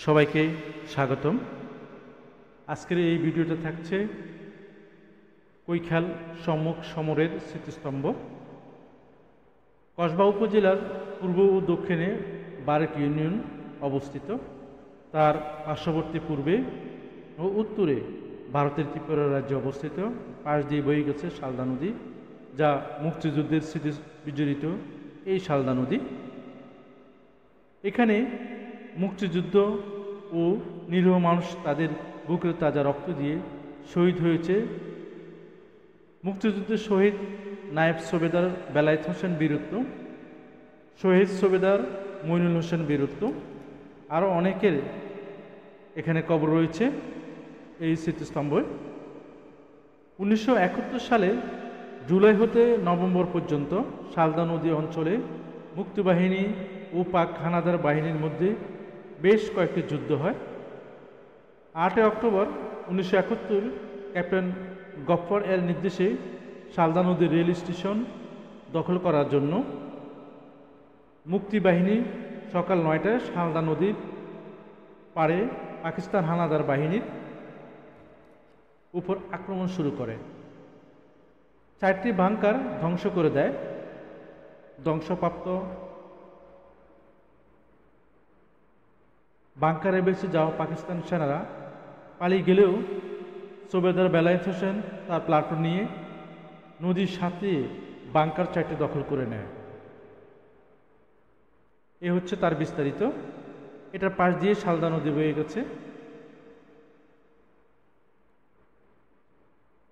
সবাইকে স্বাগতম। আজকের এই ভিডিওটা থাকছে কৈখাল সম্মুখ সমরের স্মৃতিস্তম্ভ। কসবা উপজেলার পূর্ব ও দক্ষিণে বারেক ইউনিয়ন অবস্থিত। তার পার্শ্ববর্তী পূর্বে ও উত্তরে ভারতের ত্রিপুরা রাজ্যে অবস্থিত। পাশ দিয়ে বয়ে গেছে শালদা নদী, যা মুক্তিযুদ্ধের স্মৃতি বিজড়িত এই শালদা নদী। এখানে মুক্তিযুদ্ধ ও নিরীহ মানুষ তাদের বুকের তাজা রক্ত দিয়ে শহীদ হয়েছে। মুক্তিযুদ্ধের শহীদ নায়েব সুবেদার বেলায়েত হোসেন বীরত্ব, শহীদ সুবেদার মইনুল হোসেন বীরত্ব, আরও অনেকের এখানে কবর রয়েছে এই স্মৃতিস্তম্ভে। 1971 সালে জুলাই হতে নভেম্বর পর্যন্ত শালদা নদী অঞ্চলে মুক্তিবাহিনী ও পাক হানাদার বাহিনীর মধ্যে বেশ কয়েকটি যুদ্ধ হয়। 8 অক্টোবর 1971 ক্যাপ্টেন গফফর এর নির্দেশে শালদা নদীর রেল স্টেশন দখল করার জন্য মুক্তিবাহিনী সকাল 9টায় শালদা নদীর পাড়ে পাকিস্তান হানাদার বাহিনীর উপর আক্রমণ শুরু করে। 4টি বাংকার ধ্বংস করে দেয়। ধ্বংসপ্রাপ্ত বাংকারে বেঁচে যাওয়া পাকিস্তান সেনারা পালিয়ে গেলেও সুবেদার বেলায়েত হোসেন তার প্লাটুন নিয়ে নদীর সাথে বাংকার 4টি দখল করে নেয়। এ হচ্ছে তার বিস্তারিত। এটার পাশ দিয়ে শালদা নদী বয়ে গেছে।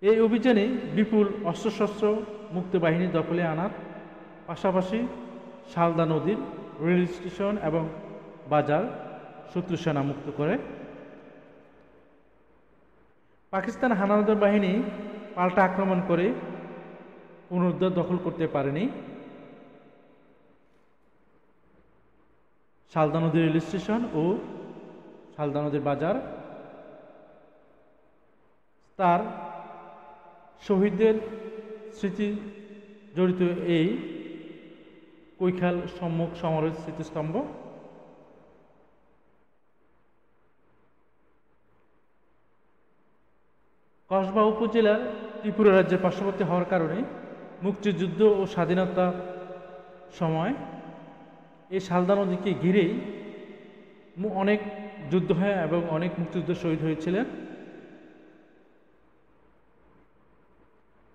এই অভিযানে বিপুল অস্ত্রশস্ত্র মুক্তিবাহিনী দখলে আনার পাশাপাশি শালদা নদীর রেল স্টেশন এবং বাজার শত্রু সেনা মুক্ত করে। পাকিস্তান হানাদার বাহিনী পাল্টা আক্রমণ করে পুনরুদ্ধার দখল করতে পারেনি। শালদা নদীর রেল স্টেশন ও শালদা নদীর বাজার। তার শহীদদের স্মৃতি জড়িত এই কৈখাল সম্মুখ সমরের স্মৃতিস্তম্ভ। কসবা উপজেলার ত্রিপুরা রাজ্যের পার্শ্ববর্তী হওয়ার কারণে মুক্তিযুদ্ধ ও স্বাধীনতার সময় এই শালদা নদীকে ঘিরেই অনেক যুদ্ধ হয় এবং অনেক মুক্তিযুদ্ধ শহীদ হয়েছিলেন।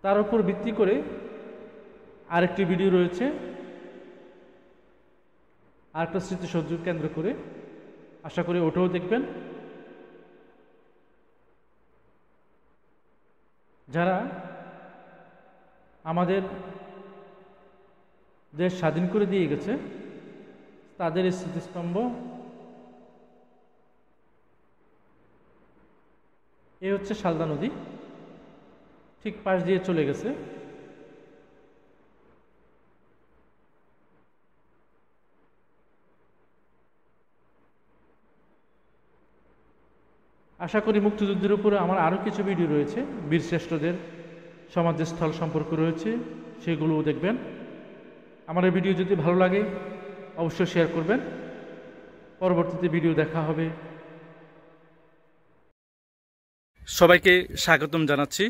তার উপর ভিত্তি করে আরেকটি ভিডিও রয়েছে, আরেকটা স্মৃতিসৌধ কেন্দ্র করে। আশা করি ওটাও দেখবেন। যারা আমাদের দেশ স্বাধীন করে দিয়ে গেছে তাদের এই স্মৃতিস্তম্ভ। এ হচ্ছে শালদা নদী, ঠিক পাশ দিয়ে চলে গেছে। আশা করি মুক্তিযুদ্ধের উপরে আমার আরও কিছু ভিডিও রয়েছে, বীরশ্রেষ্ঠদের সমাধিস্থল সম্পর্কে রয়েছে, সেগুলোও দেখবেন। আমার এই ভিডিও যদি ভালো লাগে অবশ্যই শেয়ার করবেন। পরবর্তীতে ভিডিও দেখা হবে। সবাইকে স্বাগতম জানাচ্ছি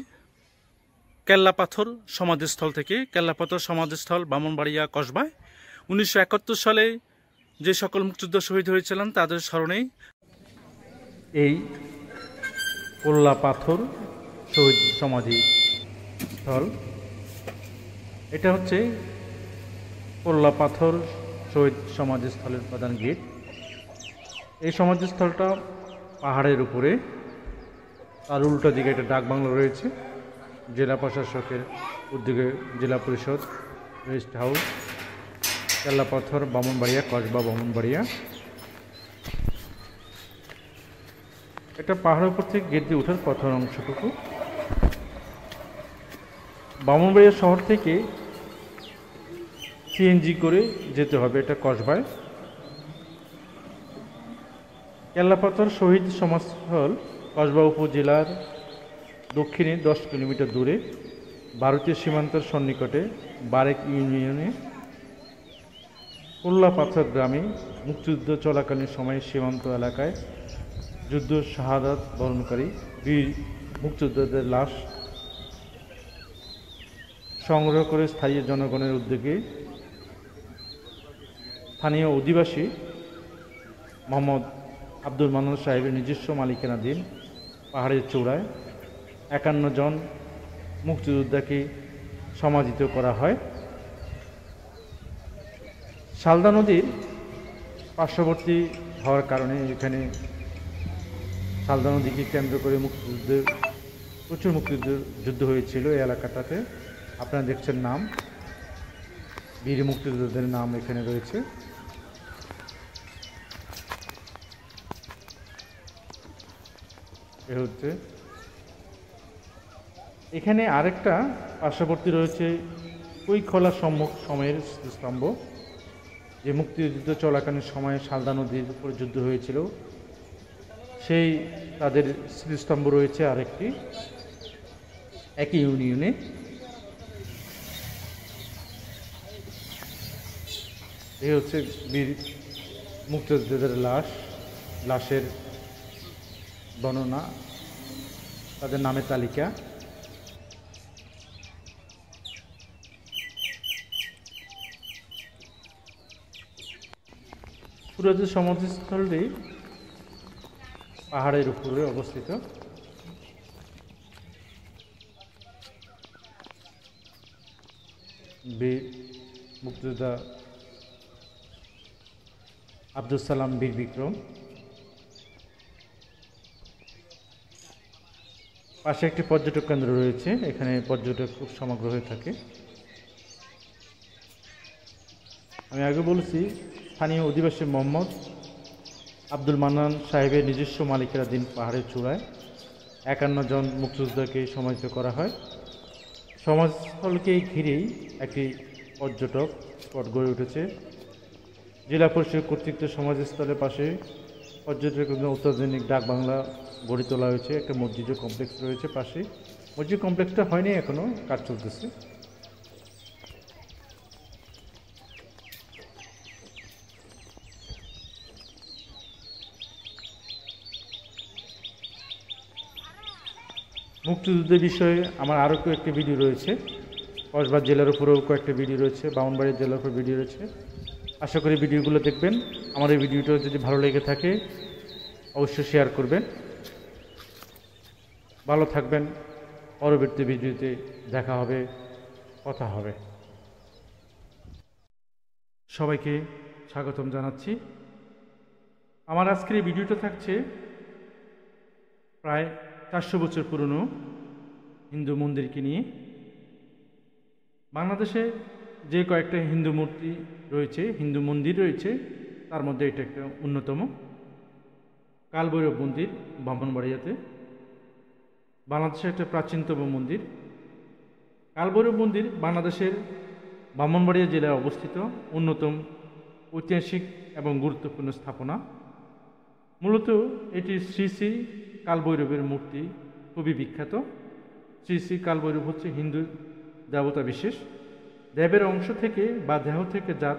কেল্লাপাথর সমাধিস্থল থেকে। কেল্লাপাথর সমাধিস্থল ব্রাহ্মণবাড়িয়া কসবায় 1971 সালে যে সকল মুক্তিযুদ্ধ শহীদ হয়েছিলেন তাদের স্মরণে এই কেল্লাপাথর শহীদ সমাধিস্থল। এটা হচ্ছে কেল্লাপাথর শহীদ সমাধিস্থলের প্রধান গেট। এই সমাধিস্থলটা পাহাড়ের উপরে, তার উল্টো দিকে একটা ডাকবাংলো রয়েছে। জেলা প্রশাসকের উদ্যোগে জেলা পরিষদ রেস্ট হাউস, কেল্লাপাথর ব্রাহ্মণবাড়িয়া কসবা ব্রাহ্মণবাড়িয়া। একটা পাহাড়ের উপর থেকে গেট দিয়ে ওঠার প্রথম অংশটুকু। ব্রাহ্মণবাড়িয়া শহর থেকে সিএনজি করে যেতে হবে এটা কসবায়। কেল্লাপাথর শহীদ সমাধিস্থল কসবা উপজেলার দক্ষিণে 10 কিলোমিটার দূরে ভারতীয় সীমান্তের সন্নিকটে বারেক ইউনিয়নে কোল্লাপাথর গ্রামে মুক্তিযুদ্ধ চলাকালীন সময়ে সীমান্ত এলাকায় যুদ্ধ শাহাদাত বরণকারী বীর মুক্তিযোদ্ধাদের লাশ সংগ্রহ করে স্থায়ী জনগণের উদ্যোগে স্থানীয় অধিবাসী মোহাম্মদ আব্দুল মান্নান সাহেবের নিজস্ব মালিকানাধীন পাহাড়ের চূড়ায় 51 জন মুক্তিযোদ্ধাকে সমাহিত করা হয়। শালদা নদীর পার্শ্ববর্তী হওয়ার কারণে এখানে শালদা নদীকে কেন্দ্র করে প্রচুর মুক্তিযুদ্ধ হয়েছিল এই এলাকাটাতে। আপনারা দেখছেন নাম, বীর মুক্তিযোদ্ধাদের নাম এখানে রয়েছে। এ হচ্ছে এখানে আরেকটা পার্শ্ববর্তী রয়েছে কৈখোলা সম্মুখ সময়ের স্তম্ভ, যে মুক্তিযুদ্ধ চলাকালীন সময়ে শালদা নদীর উপর যুদ্ধ হয়েছিল, সেই তাদের স্মৃতিস্তম্ভ রয়েছে আরেকটি একই ইউনিয়নে। এই হচ্ছে বীর মুক্তিযোদ্ধাদের লাশের বর্ণনা, তাদের নামের তালিকা। পুরো যে সমাধিস্থলটি পাহাড়ের উপরে অবস্থিত। বীর মুক্তিযোদ্ধা আব্দুল সালাম বীর বিক্রম। পাশে একটি পর্যটক কেন্দ্র রয়েছে, এখানে পর্যটক খুব সমগ্র হয়ে থাকে। আমি আগে বলেছি স্থানীয় অধিবাসী মোহাম্মদ আব্দুল মান্নান সাহেবের নিজস্ব মালিকানাধীন পাহাড়ের চূড়ায় 51 জন মুক্তিযোদ্ধাকে সমাহিত করা হয়। সমাধিস্থলকে ঘিরেই একটি পর্যটক স্পট গড়ে উঠেছে। জেলা পরিষদ কর্তৃক সমাধিস্থলের পাশে পর্যটক অত্যাধুনিক ডাক বাংলা গড়ে তোলা হয়েছে। একটা মসজিদ কমপ্লেক্স রয়েছে পাশে। মসজিদ কমপ্লেক্সটা হয়নি, এখনো কাজ চলতেছে। মুক্তিযুদ্ধের বিষয়ে আমার আরও কয়েকটি ভিডিও রয়েছে। কক্সবাজার জেলার উপরেও কয়েকটি ভিডিও রয়েছে, ব্রাহ্মণবাড়িয়া জেলার উপর ভিডিও রয়েছে। আশা করি ভিডিওগুলো দেখবেন। আমার এই ভিডিওটা যদি ভালো লেগে থাকে অবশ্যই শেয়ার করবেন। ভালো থাকবেন। পরবর্তী ভিডিওতে দেখা হবে, কথা হবে। সবাইকে স্বাগতম জানাচ্ছি। আমার আজকের এই ভিডিওটা থাকছে প্রায় 400 বছর পুরনো হিন্দু মন্দিরকে নিয়ে। বাংলাদেশে যে কয়েকটা হিন্দু মূর্তি রয়েছে, হিন্দু মন্দির রয়েছে, তার মধ্যে এটা একটা অন্যতম। কালভৈরব মন্দির ব্রাহ্মণবাড়িয়াতে, বাংলাদেশের একটা প্রাচীনতম মন্দির। কালভৈরব মন্দির বাংলাদেশের ব্রাহ্মণবাড়িয়া জেলায় অবস্থিত অন্যতম ঐতিহাসিক এবং গুরুত্বপূর্ণ স্থাপনা। মূলত এটি শ্রী শ্রী কালভৈরবের মূর্তি খুবই বিখ্যাত। শ্রী শ্রী কালভৈরব হচ্ছে হিন্দু দেবতা বিশেষ, দেবের অংশ থেকে বা দেহ থেকে জাত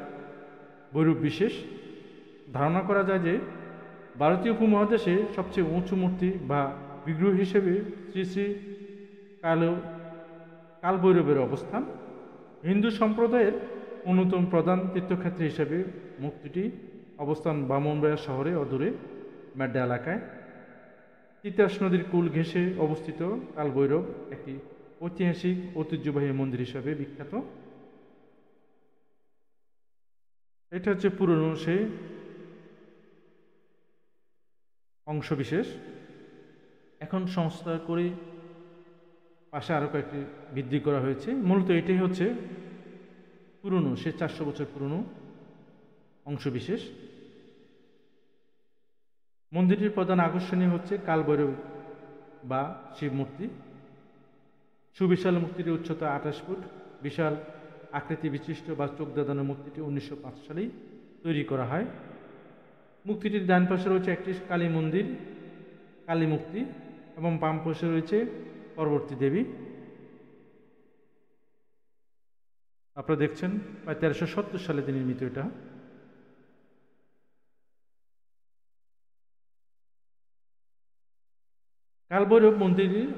ভৈরব বিশেষ। ধারণা করা যায় যে ভারতীয় উপমহাদেশে সবচেয়ে উঁচু মূর্তি বা বিগ্রহ হিসেবে শ্রী শ্রী কালভৈরবের অবস্থান। হিন্দু সম্প্রদায়ের অন্যতম প্রধান তীর্থক্ষেত্র হিসেবে মূর্তিটি অবস্থান ব্রাহ্মণবাড়িয়া শহরে অদূরে মেড্ডা এলাকায়। তিতাস নদীর কূল ঘেঁষে অবস্থিত কালভৈরব একটি ঐতিহাসিক ঐতিহ্যবাহী মন্দির হিসাবে বিখ্যাত। এটা হচ্ছে পুরনো সেই অংশবিশেষ। এখন সংস্কার করে পাশে আরও কয়েকটি বৃদ্ধি করা হয়েছে। মূলত এটাই হচ্ছে পুরনো, সে 400 বছর পুরনো অংশবিশেষ। মন্দিরটির প্রধান আকর্ষণীয় হচ্ছে কালভৈরব বা শিব মূর্তি। সুবিশাল মূর্তিটির উচ্চতা 28 ফুট। বিশাল আকৃতি বিশিষ্ট বা চোখ দাদানো মূর্তিটি 1905 সালেই তৈরি করা হয়। মূর্তিটির ডান পাশে রয়েছে একটি কালী মন্দির, কালী মূর্তি, এবং বাম পাশে রয়েছে পরবর্তী দেবী। আপনারা দেখছেন প্রায় 1370 সালে নির্মিত এটা। কালভৈরব মন্দিরের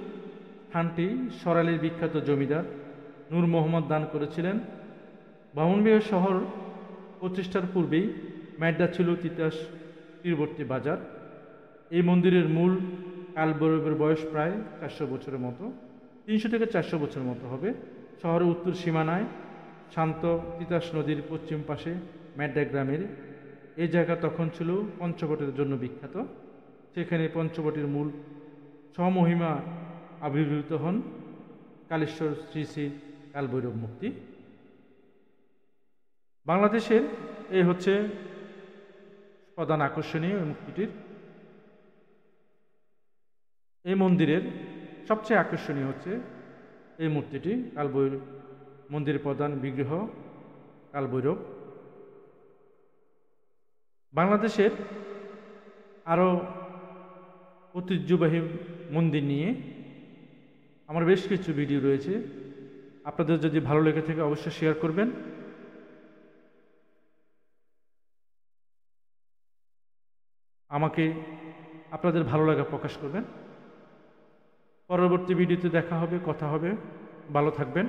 স্থানটি সরাইলের বিখ্যাত জমিদার নূর মোহাম্মদ দান করেছিলেন। ব্রাহ্মণবাড়িয়া শহর প্রতিষ্ঠার পূর্বেই ম্যাড্ডা ছিল তিতাস তীরবর্তী বাজার। এই মন্দিরের মূল কালভৈরবের বয়স প্রায় 400 বছরের মতো, 300 থেকে 400 বছরের মতো হবে। শহরের উত্তর সীমানায় শান্ত তিতাস নদীর পশ্চিম পাশে ম্যাড্ডা গ্রামের এই জায়গা তখন ছিল পঞ্চবটের জন্য বিখ্যাত। সেখানে পঞ্চবটির মূল স্বমহিমা আবির্ভূত হন কালেশ্বর শ্রী শ্রী কালভৈরব মূর্তি। বাংলাদেশের এই হচ্ছে প্রধান আকর্ষণীয় মূর্তিটির। এই মন্দিরের সবচেয়ে আকর্ষণীয় হচ্ছে এই মূর্তিটি কালভৈরব মন্দিরের প্রধান বিগ্রহ কালভৈরব। বাংলাদেশের আরও ঐতিহ্যবাহী মন্দির নিয়ে আমার বেশ কিছু ভিডিও রয়েছে, আপনাদের যদি ভালো লেগে থাকে অবশ্যই শেয়ার করবেন। আমাকে আপনাদের ভালো লাগা প্রকাশ করবেন। পরবর্তী ভিডিওতে দেখা হবে, কথা হবে। ভালো থাকবেন।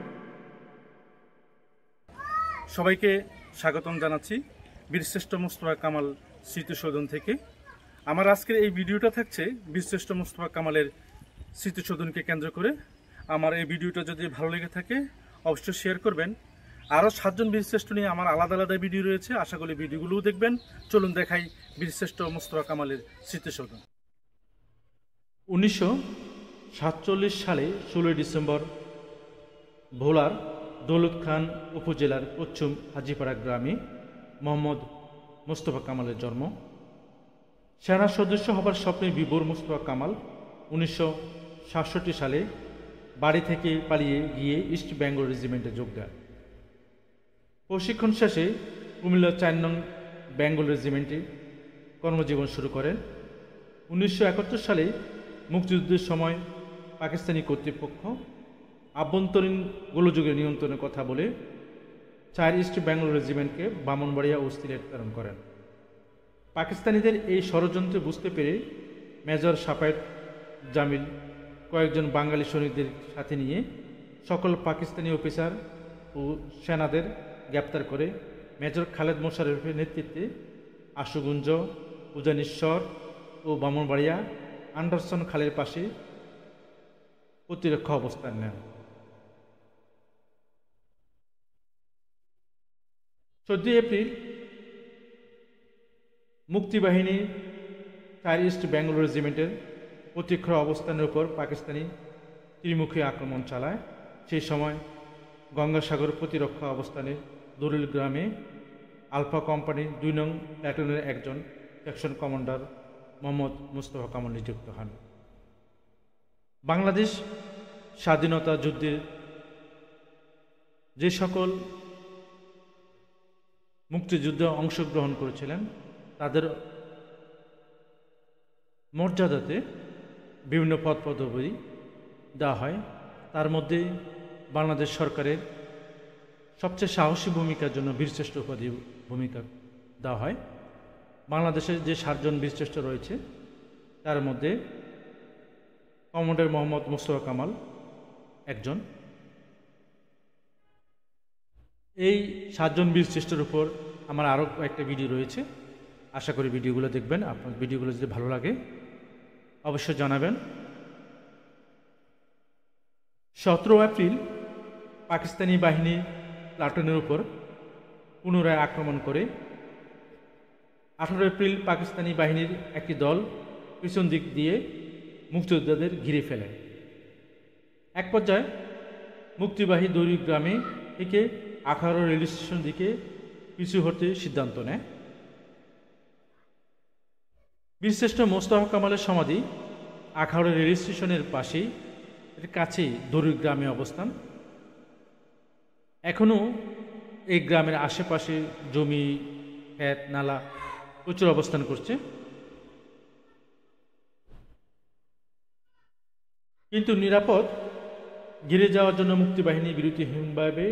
সবাইকে স্বাগতম জানাচ্ছি বীরশ্রেষ্ঠ মোস্তফা কামাল স্মৃতিসৌধন থেকে। আমার আজকের এই ভিডিওটা থাকছে বীরশ্রেষ্ঠ মোস্তফা কামালের স্মৃতিসৌধনকে কেন্দ্র করে। আমার এই ভিডিওটা যদি ভালো লেগে থাকে অবশ্যই শেয়ার করবেন। আরও 7 জন বীরশ্রেষ্ঠ নিয়ে আমার আলাদা আলাদা ভিডিও রয়েছে, আশা করি ভিডিওগুলোও দেখবেন। চলুন দেখাই বীরশ্রেষ্ঠ মোস্তফা কামালের স্মৃতিসৌধন। 1947 সালে 16 ডিসেম্বর ভোলার দৌলত খান উপজেলার পশ্চিম হাজিপাড়া গ্রামে মোহাম্মদ মোস্তফা কামালের জন্ম। সেনা সদস্য হবার স্বপ্নে বিভোর মোস্তফা কামাল 1967 সালে বাড়ি থেকে পালিয়ে গিয়ে ইস্ট বেঙ্গল রেজিমেন্টে যোগ দেন। প্রশিক্ষণ শেষে কুমিল্লা 4 নং বেঙ্গল রেজিমেন্টে কর্মজীবন শুরু করেন। 1971 সালে মুক্তিযুদ্ধের সময় পাকিস্তানি কর্তৃপক্ষ আভ্যন্তরীণ গোলযোগের নিয়ন্ত্রণের কথা বলে 4 ইস্ট বেঙ্গল রেজিমেন্টকে ব্রাহ্মণবাড়িয়া ও সিলেট প্রেরণ করেন। পাকিস্তানিদের এই ষড়যন্ত্র বুঝতে পেরে মেজর সাফায়েত জামিল কয়েকজন বাঙালি সৈনিকদের সাথে নিয়ে সকল পাকিস্তানি অফিসার ও সেনাদের গ্রেপ্তার করে মেজর খালেদ মোশাররফের নেতৃত্বে আশুগঞ্জ, উজানিশ্বর ও ব্রাহ্মণবাড়িয়া আন্ডারসন খালের পাশে প্রতিরক্ষা অবস্থান নেন। 14 এপ্রিল মুক্তিবাহিনী 4 ইস্ট বেঙ্গল রেজিমেন্টের প্রতিরক্ষা অবস্থানের উপর পাকিস্তানি ত্রিমুখী আক্রমণ চালায়। সেই সময় গঙ্গাসাগর প্রতিরক্ষা অবস্থানে দলিল গ্রামে আলফা কোম্পানির 2 নং প্ল্যাটুনের একজন সেকশন কমান্ডার মোহাম্মদ মোস্তফা কামাল নিযুক্ত হন। বাংলাদেশ স্বাধীনতা যুদ্ধের যে সকল মুক্তিযুদ্ধে অংশগ্রহণ করেছিলেন তাদের মর্যাদাতে বিভিন্ন পদ পদবি দেওয়া হয়। তার মধ্যে বাংলাদেশ সরকারের সবচেয়ে সাহসী ভূমিকার জন্য বীরশ্রেষ্ঠ উপাধি ভূমিকা দেওয়া হয়। বাংলাদেশের যে 7 জন বীরশ্রেষ্ঠ রয়েছে তার মধ্যে কমান্ডার মোহাম্মদ মোস্তফা কামাল একজন। এই 7 জন বীরশ্রেষ্ঠের উপর আমার আরও একটা ভিডিও রয়েছে, আশা করি ভিডিওগুলো দেখবেন। আপনার ভিডিওগুলো যদি ভালো লাগে অবশ্যই জানাবেন। 17 এপ্রিল পাকিস্তানি বাহিনী প্লাটুনের উপর পুনরায় আক্রমণ করে। 18 এপ্রিল পাকিস্তানি বাহিনীর একটি দল পিছন দিক দিয়ে মুক্তিযোদ্ধাদের ঘিরে ফেলে। এক পর্যায়ে মুক্তিবাহী দৌরি গ্রামে থেকে আখাউড়া রেল স্টেশন দিকে পিছু হতে সিদ্ধান্ত নেয়। বীরশ্রেষ্ঠ মোস্তফা কামালের সমাধি আখাউড়া রেল স্টেশনের পাশেই, এর কাছেই দৌরি গ্রামে অবস্থান। এখনও এই গ্রামের আশেপাশে জমি, ক্ষেত, নালা প্রচুর অবস্থান করছে। কিন্তু নিরাপদ ঘিরে যাওয়ার জন্য মুক্তিবাহিনী বিরতিহীনভাবে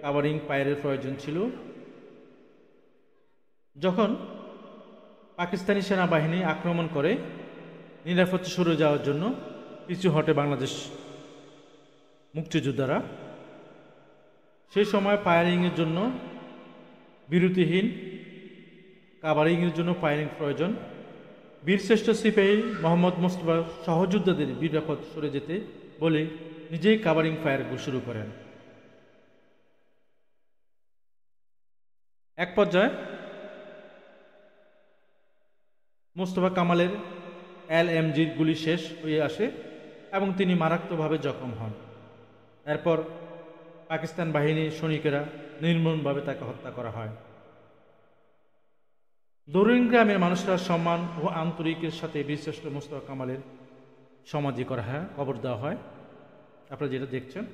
কাভারিং ফায়ারের প্রয়োজন ছিল। যখন পাকিস্তানি সেনাবাহিনী আক্রমণ করে নিরাপদে সরে যাওয়ার জন্য পিছু হটে বাংলাদেশ মুক্তিযোদ্ধারা। সেই সময় ফায়ারিংয়ের জন্য বিরতিহীন কাভারিংয়ের জন্য ফায়ারিং প্রয়োজন। বীরশ্রেষ্ঠ সিপাহী মোহাম্মদ মোস্তফা সহযোদ্ধাদের নিরাপদ সরে যেতে বলে নিজেই কাভারিং ফায়ার শুরু করেন। এক পর্যায়ে মোস্তফা কামালের LMG'র গুলি শেষ হয়ে আসে এবং তিনি মারাত্মকভাবে জখম হন। এরপর পাকিস্তান বাহিনীর সৈনিকেরা নির্মমভাবে তাকে হত্যা করা হয়। দরুইন গ্রামের মানুষরা সম্মান ও আন্তরিকের সাথে বীরশ্রেষ্ঠ মোস্তফা কামালের সমাধি করা হয়, কবর দেওয়া হয়। আপনারা যেটা দেখছেন,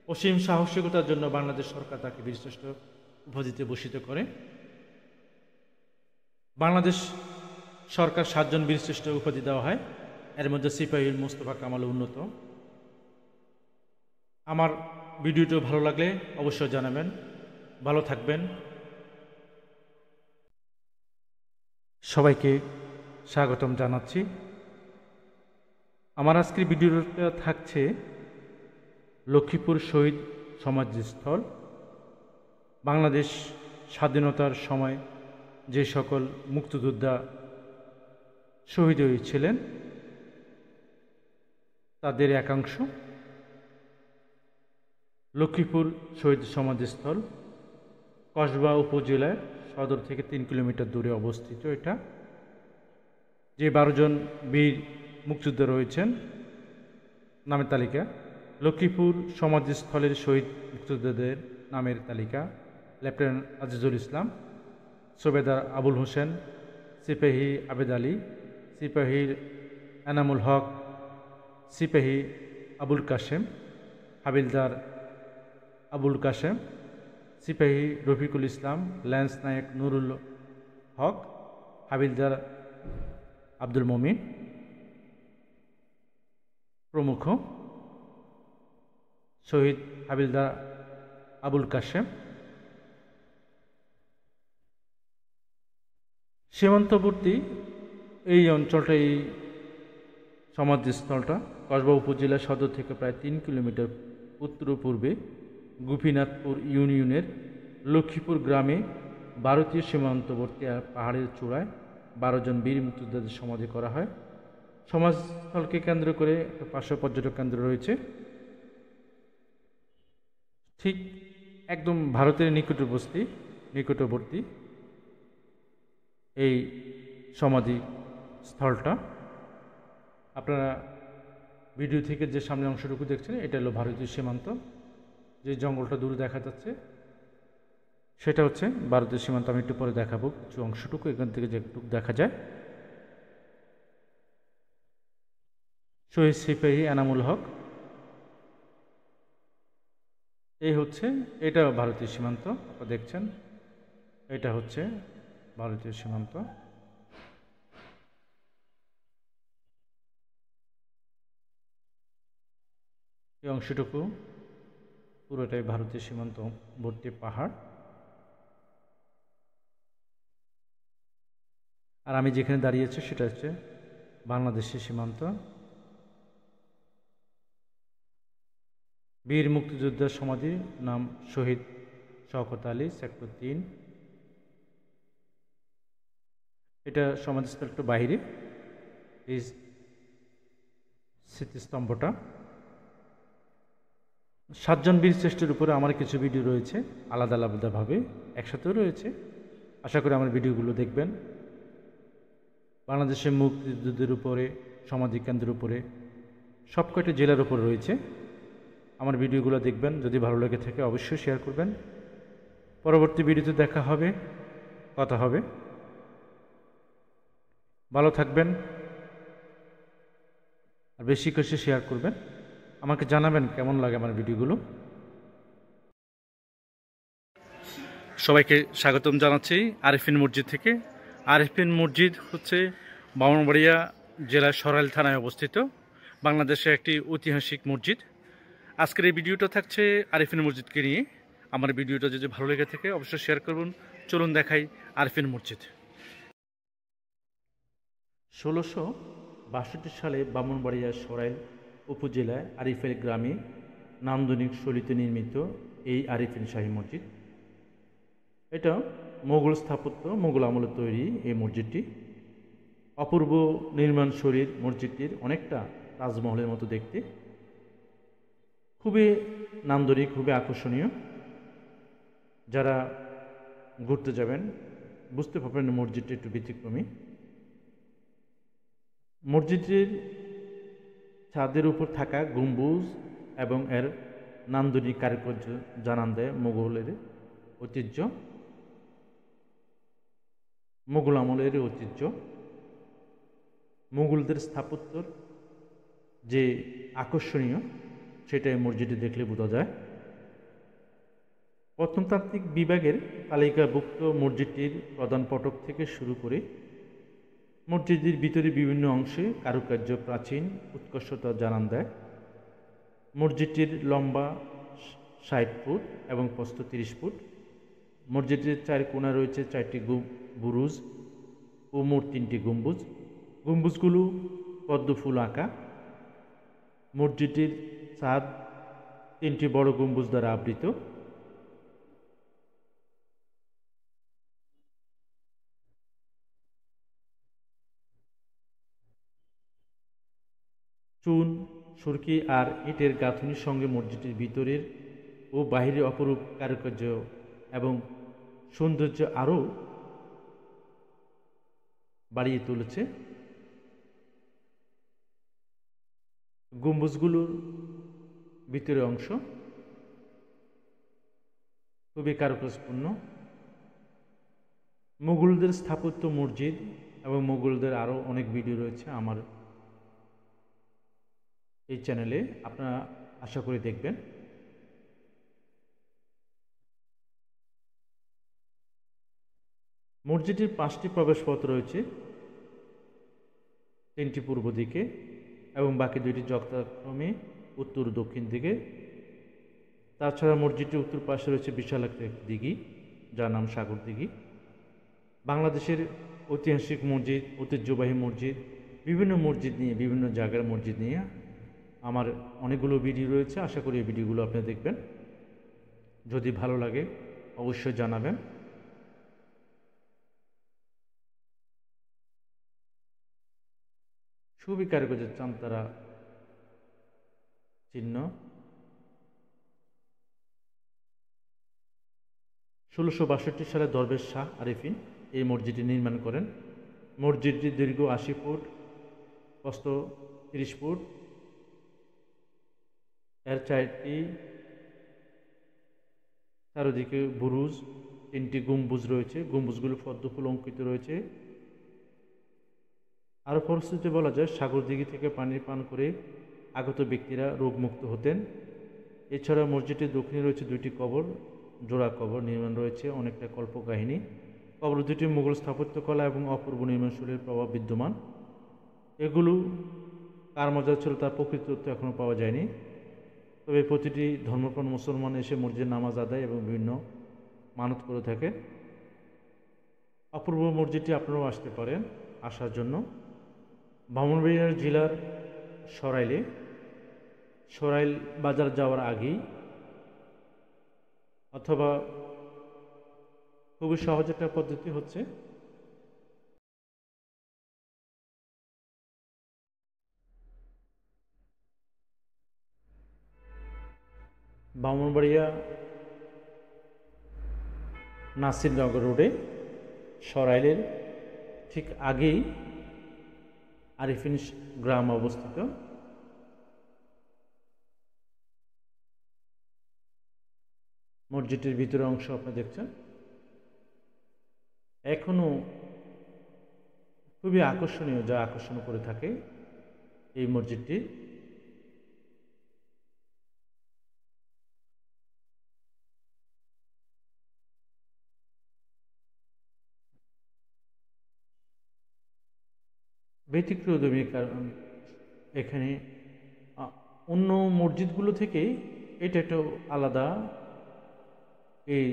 অসীম সাহসিকতার জন্য বাংলাদেশ সরকার তাকে বীরশ্রেষ্ঠ উপাধিতে ভূষিত করে। বাংলাদেশ সরকার 7 জন বীরশ্রেষ্ঠ উপাধি দেওয়া হয়, এর মধ্যে সিপাহী মোস্তফা কামাল উন্নত। আমার ভিডিওটি ভালো লাগলে অবশ্যই জানাবেন। ভালো থাকবেন। সবাইকে স্বাগতম জানাচ্ছি। আমার আজকের ভিডিওটা থাকছে লক্ষ্মীপুর শহীদ সমাধিস্থল। বাংলাদেশ স্বাধীনতার সময় যে সকল মুক্তিযোদ্ধা শহীদ হয়েছিলেন তাদের একাংশ লক্ষ্মীপুর শহীদ সমাধিস্থল কসবা উপজেলার সদর থেকে 3 কিলোমিটার দূরে অবস্থিত। এটা যে 12 জন বীর মুক্তিযোদ্ধা রয়েছেন নামের তালিকা, লক্ষ্মীপুর সমাধিস্থলের শহীদ মুক্তিযোদ্ধাদের নামের তালিকা: লেফটেন্যান্ট আজিজুল ইসলাম, সুবেদার আবুল হোসেন, সিপাহী আবেদ আলী, সিপাহী এনামুল হক, সিপাহী আবুল কাশেম, হাবিলদার আবুল কাশেম, সিপাহী রফিকুল ইসলাম, ল্যান্স নায়ক নুরুল হক, হাবিলদার আব্দুল মমিন প্রমুখ, শহীদ হাবিলদার আবুল কাশেম। সীমান্তবর্তী এই অঞ্চলটা, এই সমাধিস্থলটা কসবা উপজেলা সদর থেকে প্রায় 3 কিলোমিটার উত্তর পূর্বে গোপীনাথপুর ইউনিয়নের লক্ষ্মীপুর গ্রামে ভারতীয় সীমান্তবর্তী পাহাড়ের চূড়ায় 12 জন বীর মুক্তিযোদ্ধাদের সমাধি করা হয়। সমাধিস্থলকে কেন্দ্র করে 500 পর্যটক কেন্দ্র রয়েছে। ঠিক একদম ভারতের নিকটবর্তী এই সমাধি স্থলটা। আপনারা ভিডিও থেকে যে সামনে অংশটুকু দেখছেন এটা হলো ভারতীয় সীমান্ত। যে জঙ্গলটা দূরে দেখা যাচ্ছে সেটা হচ্ছে ভারতীয় সীমান্ত। আমি একটু পরে দেখাবো কিছু অংশটুকু, এখান থেকে যেটুকু দেখা যায়। শহীদ সিপাহী এনামুল হক, এই হচ্ছে, এটা ভারতীয় সীমান্ত। আপনারা দেখছেন এটা হচ্ছে ভারতীয় সীমান্ত। এই অংশটুকু পুরোটাই ভারতীয় সীমান্তবর্তী পাহাড়। আর আমি যেখানে দাঁড়িয়েছি সেটা হচ্ছে বাংলাদেশের সীমান্ত। বীর মুক্তিযোদ্ধার সমাধি নাম শহীদ শওকত আলী, সেক্টর 3। এটা সমাধিস্থল একটু বাইরে। এই স্মৃতিস্তম্ভটা 7 জন বীর শ্রেষ্ঠের উপরে আমার কিছু ভিডিও রয়েছে, আলাদা আলাদাভাবে, একসাথেও রয়েছে। আশা করি আমার ভিডিওগুলো দেখবেন। বাংলাদেশের মুক্তিযুদ্ধের উপরে, সমাধি কেন্দ্রের উপরে, সব কয়টা জেলার উপর রয়েছে। আমার ভিডিওগুলো দেখবেন। যদি ভালো লেগে থাকে অবশ্যই শেয়ার করবেন। পরবর্তী ভিডিওতে দেখা হবে, কথা হবে। ভালো থাকবেন আর বেশি করে শেয়ার করবেন। আমাকে জানাবেন কেমন লাগে আমার ভিডিওগুলো। সবাইকে স্বাগতম জানাচ্ছি আরিফিন মসজিদ থেকে। আরিফিন মসজিদ হচ্ছে ব্রাহ্মণবাড়িয়া জেলার সরাইল থানায় অবস্থিত, বাংলাদেশের একটি ঐতিহাসিক মসজিদ। আজকের এই ভিডিওটা থাকছে আরিফিন মসজিদকে নিয়ে। আমার ভিডিওটা যদি ভালো লেগে থাকে অবশ্যই শেয়ার করুন। চলুন দেখাই আরিফিন মসজিদ। সালে ব্রাহ্মণবাড়িয়া সরাইল উপজেলায় আরিফেল গ্রামে নান্দনিক শৈলীতে নির্মিত এই আরিফিন শাহী মসজিদ। এটা মোগল স্থাপত্য, মোগল আমলে তৈরি এই মসজিদটি। অপূর্ব নির্মাণ শৈলীর মসজিদটির, অনেকটা তাজমহলের মতো দেখতে, খুবই নান্দনিক, খুবই আকর্ষণীয়। যারা ঘুরতে যাবেন বুঝতে পারবেন মসজিদটি একটু ব্যতিক্রমী। মসজিদটির ছাদের উপর থাকা গম্বুজ এবং এর নান্দনিক কারুকার্য জানান দেয় মোগলের ঐতিহ্য, মোগল আমলের ঐতিহ্য। মোগলদের স্থাপত্যর যে আকর্ষণীয়, সেটা এই মসজিদে দেখলে বোঝা যায়। প্রত্নতাত্ত্বিক বিভাগের তালিকাভুক্ত মসজিদটির প্রধান ফটক থেকে শুরু করে মসজিদের ভিতরে বিভিন্ন অংশে কারুকার্য প্রাচীন উৎকর্ষতা জানান দেয়। মসজিদটির লম্বা 60 ফুট এবং প্রস্থ 30 ফুট। মসজিদের 4 কোণা রয়েছে 4টি বুরুজ ও মোট 3টি গম্বুজ। গম্বুজগুলো পদ্মফুল আঁকা। মসজিদটির ছাদ 3টি বড় গম্বুজ দ্বারা আবৃত। চুন, সুরকি আর ইটের গাঁথনির সঙ্গে মসজিদটির ভিতরের ও বাহিরের অপরূপ কারুকার্য এবং সৌন্দর্য আরও বাড়িয়ে তুলেছে। গম্বুজগুলোর ভিতরের অংশ খুবই কারুকাজপূর্ণ। মুঘলদের স্থাপত্য মসজিদ এবং মুঘলদের আরও অনেক ভিডিও রয়েছে আমার এই চ্যানেলে, আপনারা আশা করি দেখবেন। মসজিদটির 5টি প্রবেশপথ রয়েছে, 3টি পূর্ব দিকে এবং বাকি 2টি যথাক্রমে উত্তর ও দক্ষিণ দিকে। তাছাড়া মসজিদটির উত্তর পাশে রয়েছে বিশাল একটা দিঘি, যার নাম সাগর দিঘি। বাংলাদেশের ঐতিহাসিক মসজিদ, ঐতিহ্যবাহী মসজিদ, বিভিন্ন মসজিদ নিয়ে, বিভিন্ন জায়গার মসজিদ নিয়ে আমার অনেকগুলো ভিডিও রয়েছে। আশা করি এই ভিডিওগুলো আপনি দেখবেন। যদি ভালো লাগে অবশ্যই জানাবেন। খুবই কারুকার্যের চামতারা চিহ্ন। 1662 সালে দরবেশ শাহ আরিফিন এই মসজিদটি নির্মাণ করেন। মসজিদটির দৈর্ঘ্য 80 ফুট, প্রস্থ 30 ফুট। এর 4টি চারিদিকে বুরুজ, 3টি গম্বুজ রয়েছে। গম্বুজগুলো পদ্মফুল অঙ্কিত রয়েছে। আরও ফলশ্রুতিতে বলা যায় সাগর দিঘি থেকে পানি পান করে আগত ব্যক্তিরা রোগমুক্ত হতেন। এছাড়া মসজিদটির দক্ষিণে রয়েছে 2টি কবর, জোড়া কবর নির্মাণ রয়েছে, অনেকটা কল্পকাহিনী। কবর দুটি মুঘল স্থাপত্যকলা এবং অপূর্ব নির্মাণশৈলীর প্রভাব বিদ্যমান। এগুলো কার মজা ছিল তার প্রকৃত তথ্য এখনও পাওয়া যায়নি। তবে প্রতিটি ধর্মপ্রাণ মুসলমান এসে মসজিদে নামাজ আদায় এবং বিভিন্ন মানত করে থাকে। অপূর্ব মসজিদটি আপনারাও আসতে পারেন আসার জন্য। ব্রাহ্মণবাড়িয়া জেলার সরাইল বাজার যাওয়ার আগেই, অথবা খুবই সহজ একটা পদ্ধতি হচ্ছে ব্রাহ্মণবাড়িয়া নাসিরনগর রোডে সরাইলের ঠিক আগেই আরিফিন গ্রাম অবস্থিত। মসজিদটির ভিতরের অংশ আপনি দেখছেন, এখনো খুবই আকর্ষণীয়, যা আকর্ষণ করে থাকে এই মসজিদটি। ব্যতিক্রমী, কারণ এখানে অন্য মসজিদগুলো থেকে এটা একটু আলাদা। এই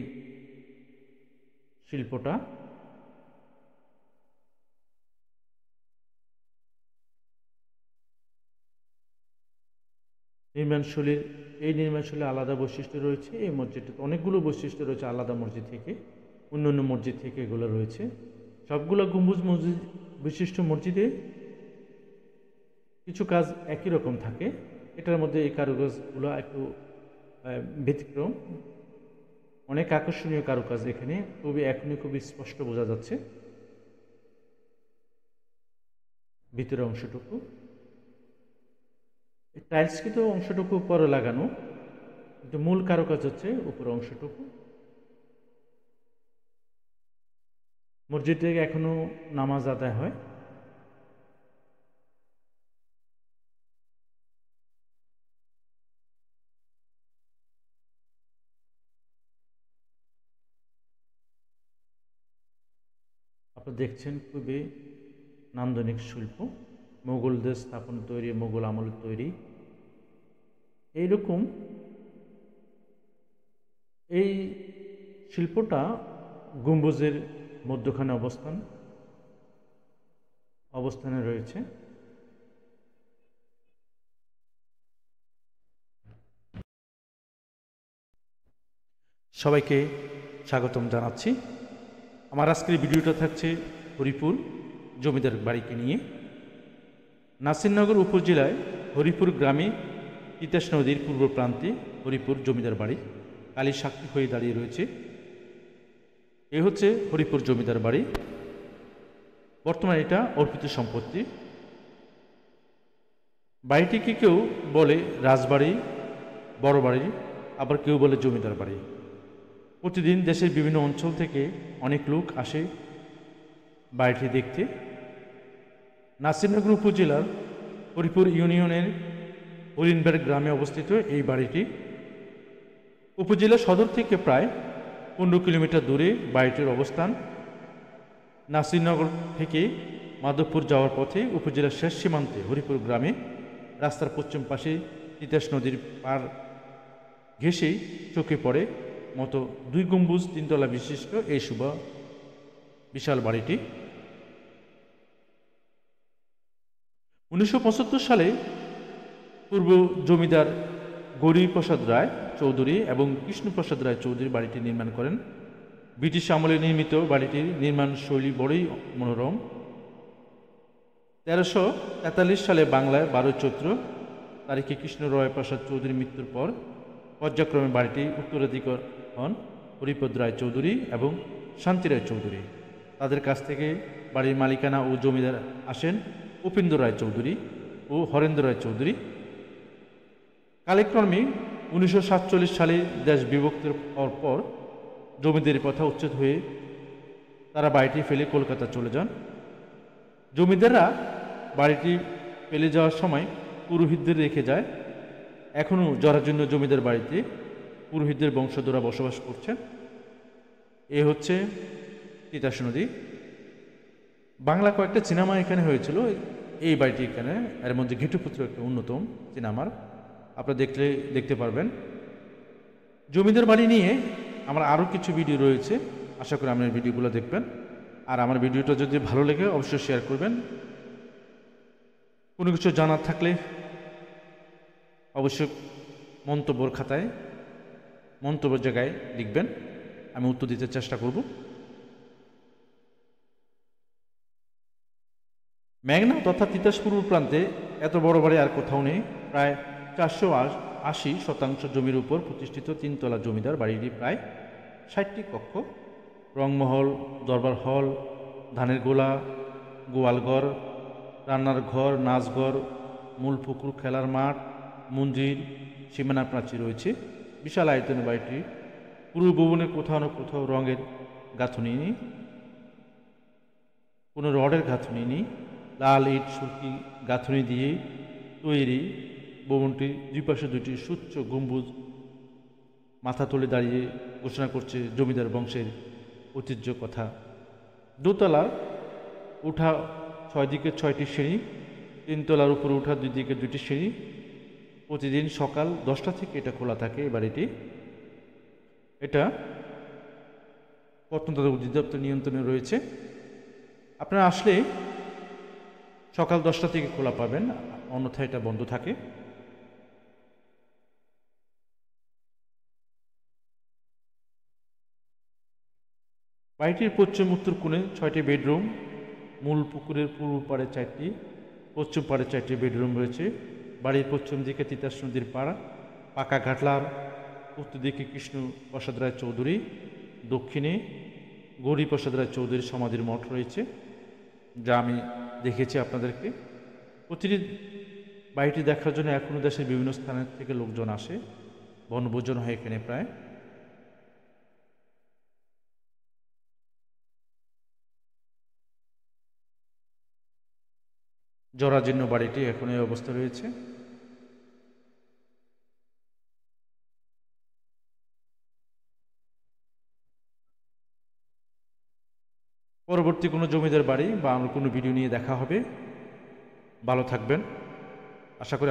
শিল্পটা নির্মাণশৈলীর এই নির্মাণশৈলীর আলাদা বৈশিষ্ট্য রয়েছে। এই মসজিদটাতে অনেকগুলো বৈশিষ্ট্য রয়েছে আলাদা মসজিদ থেকে, অন্য মসজিদ থেকে এগুলো রয়েছে। সবগুলো গম্বুজ মসজিদ বিশিষ্ট মসজিদে কিছু কাজ একই রকম থাকে। এটার মধ্যে এই কারুকাজগুলো একটু ব্যতিক্রম, অনেক আকর্ষণীয় কারুকাজ এখানে, এখনই খুবই স্পষ্ট বোঝা যাচ্ছে ভিতরের অংশটুকু। টাইলস কিন্তু অংশটুকু পরে লাগানো, কিন্তু মূল কারুকাজ হচ্ছে উপরের অংশটুকু। মসজিদে এখনো নামাজ আদায় হয়। আপনারা দেখছেন খুবই নান্দনিক শিল্প, মোগলদের স্থাপন তৈরি, মোগল আমলের তৈরি। এইরকম এই শিল্পটা গম্বুজের মধ্যখানে অবস্থানে রয়েছে। সবাইকে স্বাগতম জানাচ্ছি। আমার আজকের ভিডিওটা থাকছে হরিপুর জমিদার বাড়িকে নিয়ে। নাসিরনগর উপজেলায় হরিপুর গ্রামে তিতাস নদীর পূর্ব প্রান্তে হরিপুর জমিদার বাড়ি কালীর সাক্ষী হয়ে দাঁড়িয়ে রয়েছে। এ হচ্ছে হরিপুর জমিদার বাড়ি। বর্তমানে এটা অর্পিত সম্পত্তি। বাড়িটিকে কেউ বলে রাজবাড়ি, বড় বাড়ি, আবার কেউ বলে জমিদার বাড়ি। প্রতিদিন দেশের বিভিন্ন অঞ্চল থেকে অনেক লোক আসে বাড়িটি দেখতে। নাসিরনগর উপজেলার হরিপুর ইউনিয়নের হরিণবাড় গ্রামে অবস্থিত এই বাড়িটি। উপজেলা সদর থেকে প্রায় 15 কিলোমিটার দূরে বাড়িটির অবস্থান। নাসিরনগর থেকে মাধবপুর যাওয়ার পথে উপজেলার শেষ সীমান্তে হরিপুর গ্রামে রাস্তার পশ্চিম পাশে তিতাস নদীর পার ঘেঁষেই চোখে পড়ে মতো 2 গম্বুজ 3 তলা বিশিষ্ট এই বিশাল বাড়িটি। 1975 সালে পূর্ব জমিদার গৌরীপ্রসাদ রায় চৌধুরী এবং কৃষ্ণপ্রসাদ রায় চৌধুরী বাড়িটি নির্মাণ করেন। ব্রিটিশ আমলে নির্মিত বাড়িটির নির্মাণ শৈলী বড়ই মনোরম। 1343 সালে বাংলায় 12 চৈত্র তারিখে কৃষ্ণরায় প্রসাদ চৌধুরীর মৃত্যুর পর পর্যায়ক্রমে বাড়িটি উত্তরাধিকার হন হরিপদ রায় চৌধুরী এবং শান্তি রায় চৌধুরী। তাদের কাছ থেকে বাড়ির মালিকানা ও জমিদার আসেন উপেন্দ্র রায় চৌধুরী ও হরেন্দ্র রায় চৌধুরী। কালক্রমে 1947 সালে দেশ বিভক্তির পর জমিদারি প্রথা উচ্ছেদ হয়ে তারা বাড়িটি ফেলে কলকাতা চলে যান। জমিদাররা বাড়িটি ফেলে যাওয়ার সময় পুরোহিতদের রেখে যায়। এখনও জরাজীর্ণ জমিদার বাড়িতে পুরোহিতদের বংশধররা বসবাস করছেন। এ হচ্ছে তিতাস নদী। বাংলা কয়েকটা সিনেমা এখানে হয়েছিল, এই বাড়িটি এখানে, এর মধ্যে ঘেটুপুত্র একটা অন্যতম সিনেমার, আপনারা দেখতে পারবেন। জমিদার বাড়ি নিয়ে আমার আরও কিছু ভিডিও রয়েছে, আশা করি আপনার ভিডিওগুলো দেখবেন। আর আমার ভিডিওটা যদি ভালো লাগে অবশ্যই শেয়ার করবেন। কোনো কিছু জানার থাকলে অবশ্যই মন্তব্যের খাতায়, মন্তব্যের জায়গায় লিখবেন, আমি উত্তর দিতে চেষ্টা করব। মেঘনা তথা তিতাস পূর্ব প্রান্তে এত বড় বাড়ি আর কোথাও নেই। প্রায় 480% জমির উপর প্রতিষ্ঠিত 3 তলা জমিদার বাড়িটি প্রায় 60টি কক্ষ, রংমহল, দরবার হল, ধানের গোলা, গোয়ালঘর, রান্নার ঘর, নাচঘর, মূল পুকুর, খেলার মাঠ, মন্দির, সীমানা প্রাচীর রয়েছে। বিশাল আয়তনের বাড়িটি। পুরো ভবনে কোথাও না কোথাও রঙের গাঁথনি নেই, কোনো রডের গাঁথনি নেই। লাল ইট সুরকি গাঁথনি দিয়ে তৈরি ভবনটি দুই পাশে 2টি সুচ্চ গম্বুজ মাথা তুলে দাঁড়িয়ে ঘোষণা করছে জমিদার বংশের ঐতিহ্য কথা। দোতলার উঠা 6 দিকে 6টি সিঁড়ি, 3 তলার উপরে উঠা 2 দিকে 2টি সিঁড়ি। প্রতিদিন সকাল 10টা থেকে এটা খোলা থাকে এই বাড়িটি। এটা প্রত্নতত্ত্ব অধিদপ্তর নিয়ন্ত্রণে রয়েছে। আপনারা আসলে সকাল 10টা থেকে খোলা পাবেন, অন্যথায় এটা বন্ধ থাকে। বাড়িটির পশ্চিম উত্তর কোণে 6টি বেডরুম, মূল পুকুরের পূর্ব পাড়ে 4টি, পশ্চিম পাড়ে 4টি বেডরুম রয়েছে। বাড়ির পশ্চিম দিকে তিতাস নদীর পাড়, পাকা ঘাটলার, উত্তর দিকে কৃষ্ণ প্রসাদ রায় চৌধুরী, দক্ষিণে গৌরীপ্রসাদ রায় চৌধুরীর সমাধির মঠ রয়েছে, যা আমি দেখেছি আপনাদেরকে। প্রতিটি বাড়িটি দেখার জন্য এখনও দেশের বিভিন্ন স্থানের থেকে লোকজন আসে, বনভোজন হয় এখানে প্রায়। জরাজীর্ণ বাড়িটি এখন এই অবস্থা রয়েছে। পরবর্তী কোনো জমিদার বাড়ি বা কোনো ভিডিও নিয়ে দেখা হবে। ভালো থাকবেন, আশা করি।